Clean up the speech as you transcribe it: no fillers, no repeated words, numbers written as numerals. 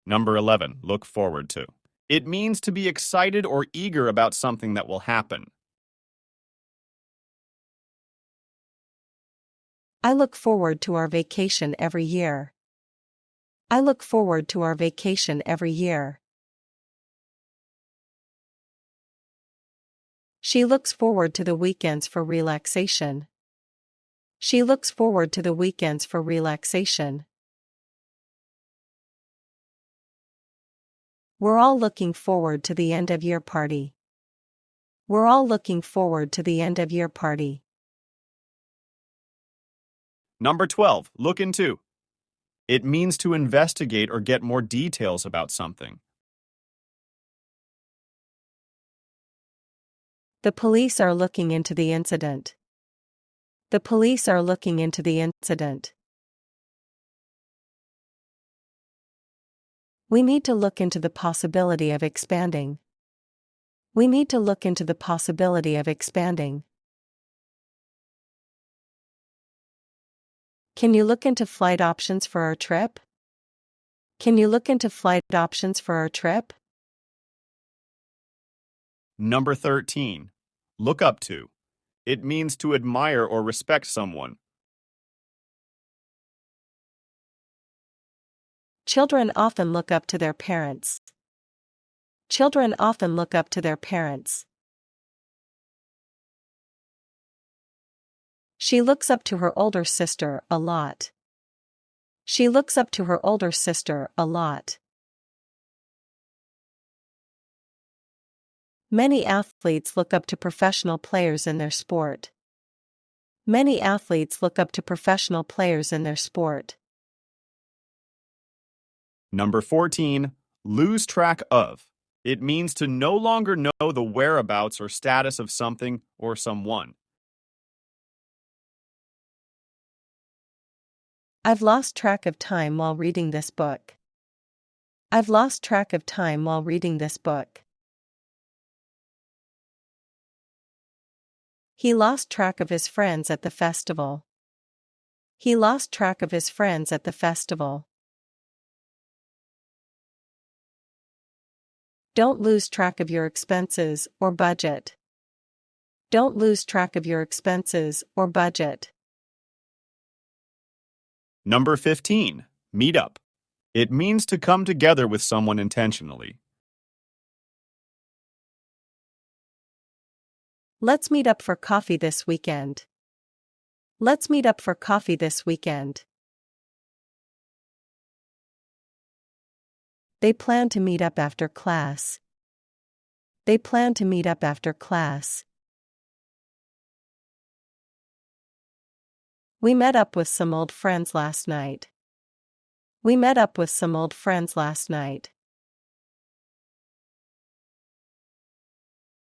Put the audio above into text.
Number 11, look forward to. It means to be excited or eager about something that will happen. I look forward to our vacation every year. I look forward to our vacation every year. She looks forward to the weekends for relaxation. She looks forward to the weekends for relaxation. We're all looking forward to the end of year party. We're all looking forward to the end of year party. Number 12, look into. It means to investigate or get more details about something. The police are looking into the incident. The police are looking into the incident. We need to look into the possibility of expanding. We need to look into the possibility of expanding. Can you look into flight options for our trip? Can you look into flight options for our trip? Number 13, look up to. It means to admire or respect someone. Children often look up to their parents. Children often look up to their parents. She looks up to her older sister a lot. She looks up to her older sister a lot. Many athletes look up to professional players in their sport. Many athletes look up to professional players in their sport. Number 14, lose track of. It means to no longer know the whereabouts or status of something or someone. I've lost track of time while reading this book. I've lost track of time while reading this book. He lost track of his friends at the festival. He lost track of his friends at the festival. Don't lose track of your expenses or budget. Don't lose track of your expenses or budget. Number 15, meet up. It means to come together with someone intentionally. Let's meet up for coffee this weekend. Let's meet up for coffee this weekend. They plan to meet up after class. They plan to meet up after class. We met up with some old friends last night. We met up with some old friends last night.